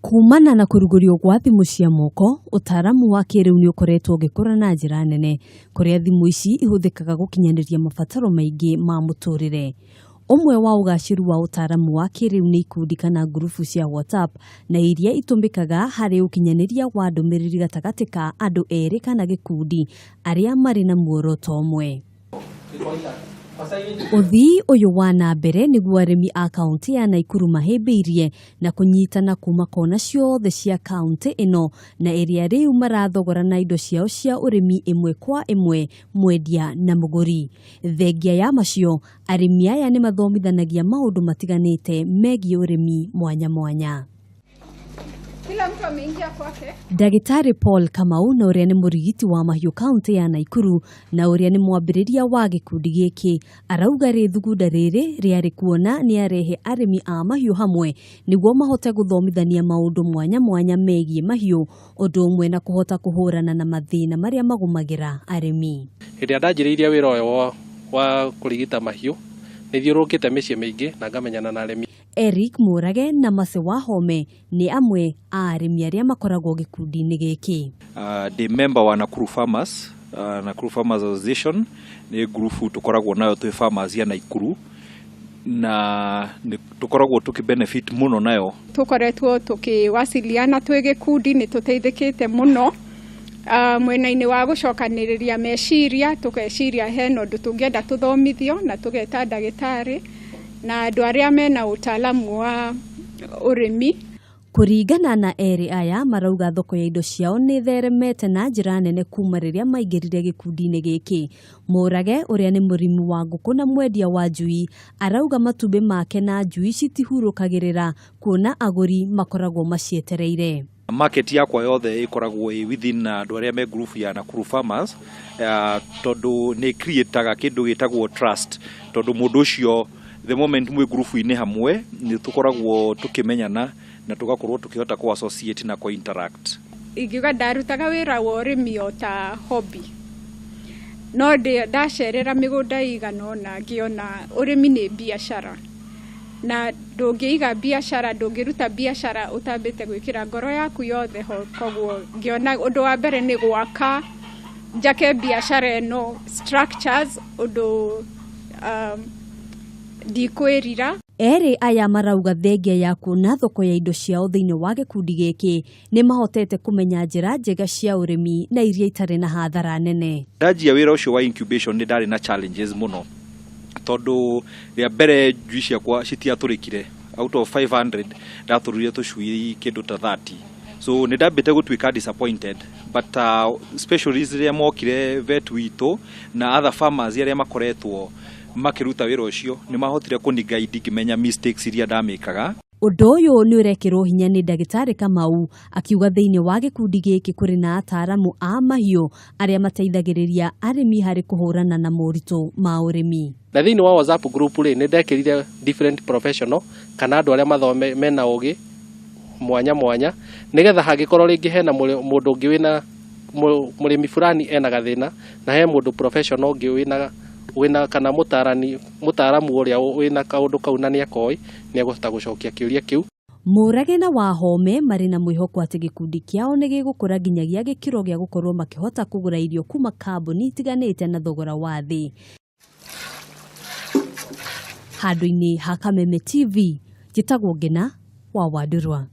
Kumana na kurugurio kwa thimu cia moko, utaramu wa kiriu ni ukoretwo ugikura na njira nene kuria thimu ici ihuthikaga gukinyaniria mabataro maingi ma muturire. Umwe wa ugaciru wa utaramu wa kiriu ni ikundi kana ngurubu cia WhatsApp na iria itumikaga hari ukinyaniria wa ndumiriri gatagati ka andu eri kana gikundi aria mari na muoroto umwe. Uthii uyu wa na mbere niguo arimi a kaunti ya Nakuru mahimbiirie na kunyitana kuma kona ciothe cia kaunti ino na area riu marathogorana indo ciao cia urimi imwe kwa imwe mwendia na muguri. Thengia ya macio arimi aya ni mathomithanagia maundu matiganite megie urimi mwanya mwanya. Kila mtu ameingia kwake. Dagitari Paul Kamau na uria ni murigiti wa mahiu kaunti ya Nakuru na uria ni mwambiriria wa gikundi giki arauga rithuguda riri riari kuona ni arehe arimi a mahiu hamwe niguo mahote guthomithania maundu mwanya mwanya megie mahiu undu umwe na kuhota kuhurana na mathina maria magumagira arimi. Hindia ndanjiriirie wira uyu wa kurigita mahiu nithiurukite micii mingi na ngamenyana na arimi. Eric Murage na Mase wa Home ni amwe a arimi aria makoragwo gikundi-ini giki. The member wa Nakuru Farmers, Nakuru Farmers Association ni grupu tukoragwo nayo twi farmers ya Nakuru na tukoragwo tukibenefit muno nayo. Tukoretwo tukiwasiliana twi gikundi ni tuteithikite muno mwena-ini wa gucokaniriria meciria tukeciria heno ndu tungienda tuthomithio na tugeta ndagitari na andu aria mena utaalamu wa urimi. Kuringana na eri aya marauga thoko ya indo ciao ni theremete na njira nene kuma riria maingirire gikundi-ini giki. Murage uria ni murimi wa nguku na mwendia wa njui arauga matumbi make na njui citihurukagirira kuona aguri makoragwo macietereire. Market yakwa yothe ikoragwo within andu aria me group ya Nakuru Farmers tondu ni creataga kindu gitagwo trust tondu mundu ucio the moment mwe group-ini hamwe ni tukoragwo tukimenyana na tugakorwo tukihota ku associate na ku interact. Ingiuga ndarutaga wira wa urimi o ta hobby no ndacerera migunda igana na ngiona urimi ni biashara na ndungiiga biashara ndungiruta biashara utambite gwikira ngoro yaku yothe ho. Koguo ngiona undu wa mbere ni gwaka njake biashara no structures undu ndikwirira. Eri aya marauga thengia ya kuona thoko ya indo ciao thiini wa gikundi giki ni mahotete kumenya njira njega cia urimi na iria itari na hathara nene. Ndajia wira ucio wa incubation ni ndari na challenges muno tondu ria mbere njui ciakwa citiaturikire out of 500 ndaturire tucui kindu ta 30. So ni ndambite gutwika disappointed but specialists ria mokire vet witu na other farmers aria makoretwo makiruta wira ucio ni mahotire kuniguide kimenya mistakes iria ndamikaga. Undu uyu ni urekirwo hinya ni Dagitari Kamau akiuga thiini wa gikundi giki kuri na ataramu a mahiu aria mateithagiriria arimi hari kuhurana na moritu ma urimi. Na thiini wa WhatsApp group ni ndekirire different professional kana andu aria mathome mena ugi mwanya mwanya nigetha hangikorwo ringi hena mundu ungi wina murimi fulani ena gathina na he mundu professional ungi wina kana mutaramu uria wina kaundu kau na ni akoi ni agota gucokia kiuria kiu. Murage na wa Home mari na mwihoko ati gikundi kiao ni gigukura nginyagia gikiro gia gukorwo makihota kugura irio kuma kambuni itiganite na thogora wa thi. Handu-ini ha Kameme TV, Njitagwo Ngina wa Wadurwa.